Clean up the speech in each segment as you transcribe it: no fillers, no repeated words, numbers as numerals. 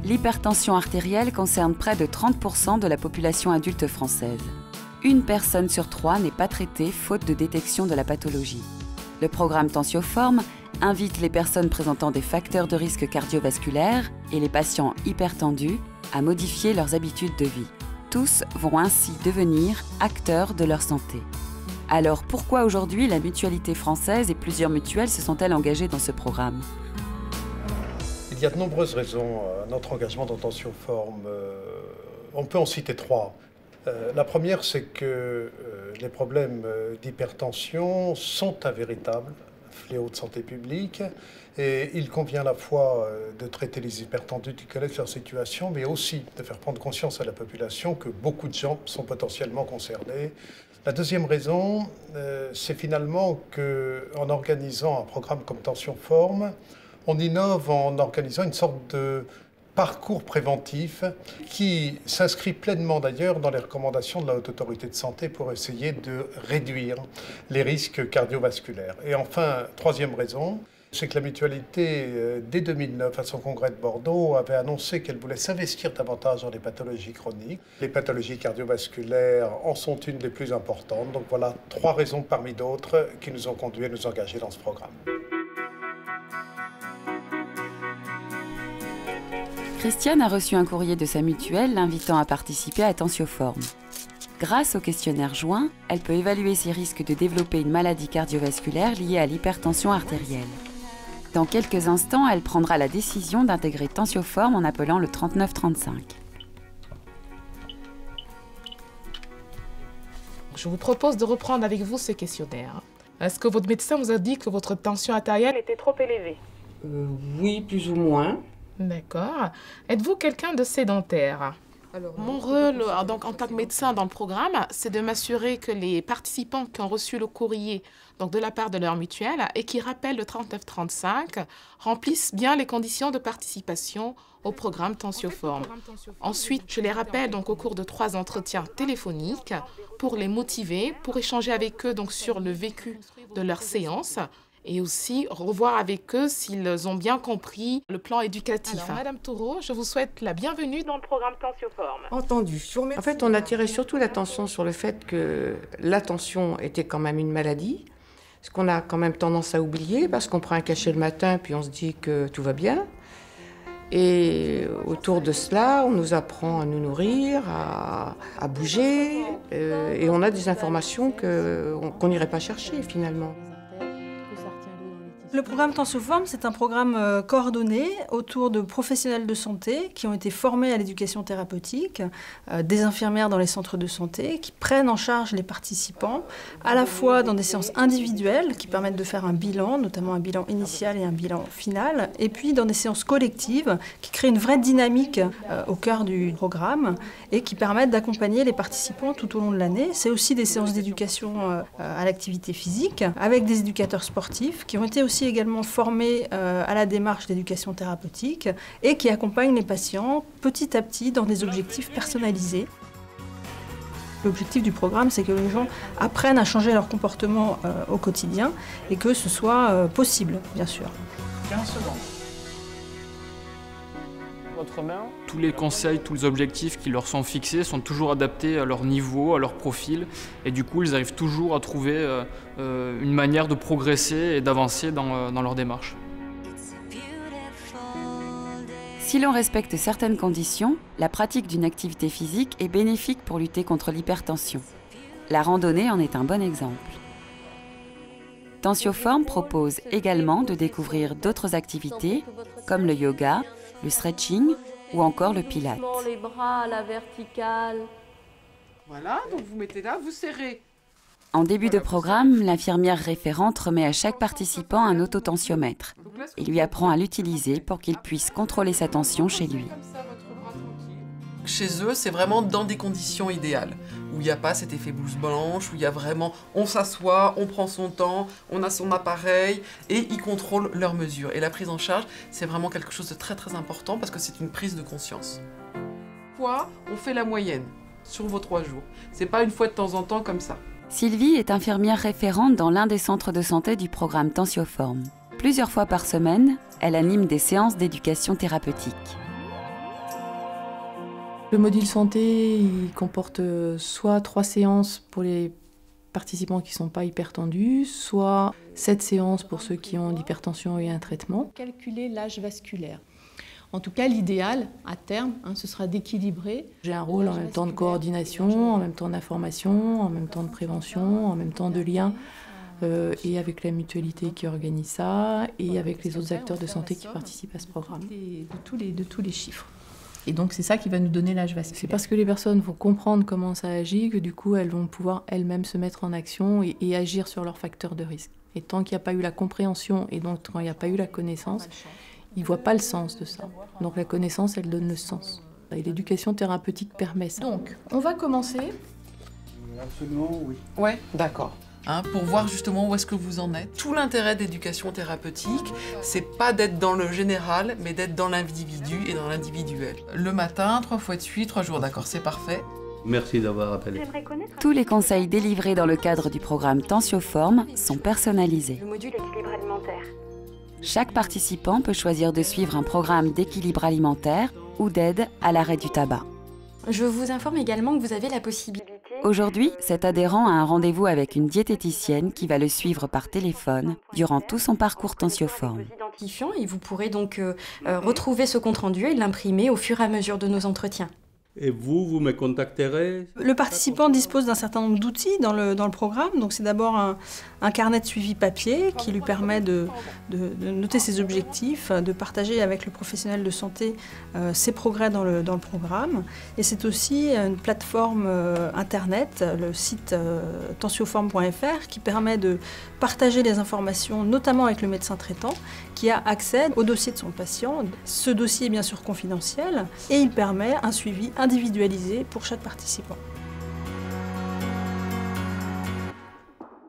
L'hypertension artérielle concerne près de 30% de la population adulte française. Une personne sur 3 n'est pas traitée faute de détection de la pathologie. Le programme Tensioform invite les personnes présentant des facteurs de risque cardiovasculaire et les patients hypertendus à modifier leurs habitudes de vie. Tous vont ainsi devenir acteurs de leur santé. Alors pourquoi aujourd'hui la Mutualité française et plusieurs mutuelles se sont-elles engagées dans ce programme ? Il y a de nombreuses raisons à notre engagement dans Tensioform. On peut en citer 3. La première, c'est que les problèmes d'hypertension sont un véritable fléau de santé publique et il convient à la fois de traiter les hypertendus qui connaissent leur situation, mais aussi de faire prendre conscience à la population que beaucoup de gens sont potentiellement concernés. La deuxième raison, c'est finalement qu'en organisant un programme comme Tensioform, on innove en organisant une sorte de parcours préventif qui s'inscrit pleinement d'ailleurs dans les recommandations de la Haute Autorité de Santé pour essayer de réduire les risques cardiovasculaires. Et enfin, troisième raison, c'est que la Mutualité, dès 2009, à son congrès de Bordeaux, avait annoncé qu'elle voulait s'investir davantage dans les pathologies chroniques. Les pathologies cardiovasculaires en sont une des plus importantes. Donc voilà 3 raisons parmi d'autres qui nous ont conduits à nous engager dans ce programme. Christiane a reçu un courrier de sa mutuelle l'invitant à participer à Tensioform. Grâce au questionnaire joint, elle peut évaluer ses risques de développer une maladie cardiovasculaire liée à l'hypertension artérielle. Dans quelques instants, elle prendra la décision d'intégrer Tensioform en appelant le 3935. Je vous propose de reprendre avec vous ce questionnaire. Est-ce que votre médecin vous a dit que votre tension artérielle était trop élevée? Oui, plus ou moins. D'accord. Êtes-vous quelqu'un de sédentaire? Mon rôle donc, en tant que médecin dans le programme, c'est de m'assurer que les participants qui ont reçu le courrier donc de la part de leur mutuelle et qui rappellent le 3935 remplissent bien les conditions de participation au programme Tensioform. Ensuite, je les rappelle donc au cours de 3 entretiens téléphoniques pour les motiver, pour échanger avec eux donc sur le vécu de leur séance et aussi revoir avec eux s'ils ont bien compris le plan éducatif. Alors, Madame Toureau, je vous souhaite la bienvenue dans le programme Tensioform. Entendu. En fait, on attirait surtout l'attention sur le fait que la tension était quand même une maladie, ce qu'on a quand même tendance à oublier, parce qu'on prend un cachet le matin, puis on se dit que tout va bien. Et autour de cela, on nous apprend à nous nourrir, à bouger, et on a des informations qu'on n'irait pas chercher finalement. Le programme Tensioform, c'est un programme coordonné autour de professionnels de santé qui ont été formés à l'éducation thérapeutique, des infirmières dans les centres de santé, qui prennent en charge les participants, à la fois dans des séances individuelles qui permettent de faire un bilan, notamment un bilan initial et un bilan final, et puis dans des séances collectives qui créent une vraie dynamique au cœur du programme et qui permettent d'accompagner les participants tout au long de l'année. C'est aussi des séances d'éducation à l'activité physique avec des éducateurs sportifs qui ont été aussi également formés à la démarche d'éducation thérapeutique et qui accompagnent les patients petit à petit dans des objectifs personnalisés. L'objectif du programme, c'est que les gens apprennent à changer leur comportement au quotidien et que ce soit possible, bien sûr. 15 secondes. Votre main. Tous les conseils, tous les objectifs qui leur sont fixés sont toujours adaptés à leur niveau, à leur profil. Et du coup, ils arrivent toujours à trouver une manière de progresser et d'avancer dans leur démarche. Si l'on respecte certaines conditions, la pratique d'une activité physique est bénéfique pour lutter contre l'hypertension. La randonnée en est un bon exemple. Tensioform propose également de découvrir d'autres activités comme le yoga, le stretching ou encore le pilate. Les bras à la verticale. Voilà, donc vous mettez là, vous serrez. En début de programme, l'infirmière référente remet à chaque participant un autotensiomètre et lui apprend à l'utiliser pour qu'il puisse contrôler sa tension chez lui. Chez eux, c'est vraiment dans des conditions idéales, où il n'y a pas cet effet blouse blanche, où il y a vraiment, on s'assoit, on prend son temps, on a son appareil, et ils contrôlent leurs mesures. Et la prise en charge, c'est vraiment quelque chose de très très important, parce que c'est une prise de conscience. fois, on fait la moyenne sur vos 3 jours. C'est pas une fois de temps en temps comme ça. Sylvie est infirmière référente dans l'un des centres de santé du programme Tensioform. Plusieurs fois par semaine, elle anime des séances d'éducation thérapeutique. Le module santé, il comporte soit 3 séances pour les participants qui ne sont pas hypertendus, soit 7 séances pour ceux qui ont l'hypertension et un traitement. Calculer l'âge vasculaire. En tout cas, l'idéal, à terme, ce sera d'équilibrer. J'ai un rôle en même temps de coordination, en même temps d'information, en même temps de prévention, en même temps de lien, et avec la mutualité qui organise ça, et avec les autres acteurs de santé qui participent à ce programme. De tous les chiffres. Et donc, c'est ça qui va nous donner l'âge vasculaire. C'est parce que les personnes vont comprendre comment ça agit que du coup, elles vont pouvoir elles-mêmes se mettre en action et agir sur leurs facteurs de risque. Et tant qu'il n'y a pas eu la compréhension et donc quand il n'y a pas eu la connaissance, ils ne voient pas le sens de ça. Donc la connaissance, elle donne le sens. Et l'éducation thérapeutique permet ça. Donc, on va commencer. Absolument, oui. Ouais, d'accord. Pour voir justement où est-ce que vous en êtes. Tout l'intérêt d'éducation thérapeutique, c'est pas d'être dans le général, mais d'être dans l'individu et dans l'individuel. Le matin, 3 fois de suite, 3 jours, d'accord, c'est parfait. Merci d'avoir appelé. Tous les conseils délivrés dans le cadre du programme Tensioform sont personnalisés. Le module équilibre alimentaire. Chaque participant peut choisir de suivre un programme d'équilibre alimentaire ou d'aide à l'arrêt du tabac. Je vous informe également que vous avez la possibilité... Aujourd'hui, cet adhérent a un rendez-vous avec une diététicienne qui va le suivre par téléphone durant tout son parcours Tensioform. Et vous pourrez donc retrouver ce compte-rendu et l'imprimer au fur et à mesure de nos entretiens. Et vous me contacterez? Le participant dispose d'un certain nombre d'outils dans le programme. Donc c'est d'abord un carnet de suivi papier qui lui permet de noter ses objectifs, de partager avec le professionnel de santé ses progrès dans le programme. Et c'est aussi une plateforme internet, le site tensioform.fr, qui permet de partager les informations, notamment avec le médecin traitant, qui a accès au dossier de son patient. Ce dossier est bien sûr confidentiel et il permet un suivi individualisé pour chaque participant.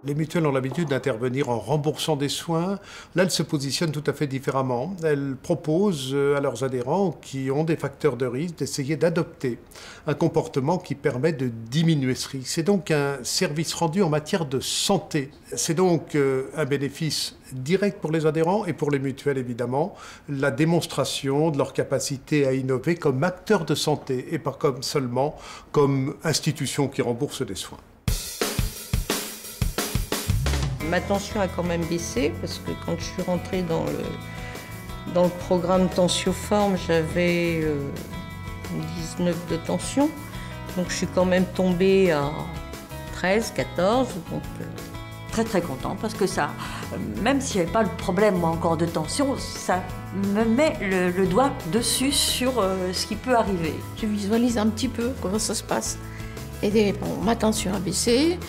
Les mutuelles ont l'habitude d'intervenir en remboursant des soins. Là, elles se positionnent tout à fait différemment. Elles proposent à leurs adhérents qui ont des facteurs de risque d'essayer d'adopter un comportement qui permet de diminuer ce risque. C'est donc un service rendu en matière de santé. C'est donc un bénéfice direct pour les adhérents et pour les mutuelles, évidemment, la démonstration de leur capacité à innover comme acteurs de santé et pas seulement comme institution qui rembourse des soins. Ma tension a quand même baissé parce que quand je suis rentrée dans le programme Tensioform, j'avais 19 de tension. Donc je suis quand même tombée à 13, 14. Donc, très content parce que ça, même s'il n'y avait pas le problème moi encore de tension, ça me met le doigt dessus sur ce qui peut arriver. Je visualise un petit peu comment ça se passe. Et bon, ma tension a baissé.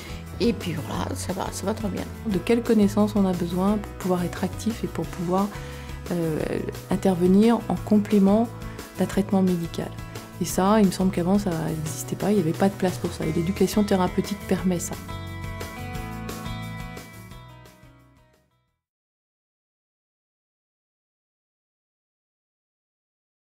Et puis voilà, ça va très bien. De quelles connaissances on a besoin pour pouvoir être actif et pour pouvoir intervenir en complément d'un traitement médical. Et ça, il me semble qu'avant, ça n'existait pas, il n'y avait pas de place pour ça. Et l'éducation thérapeutique permet ça.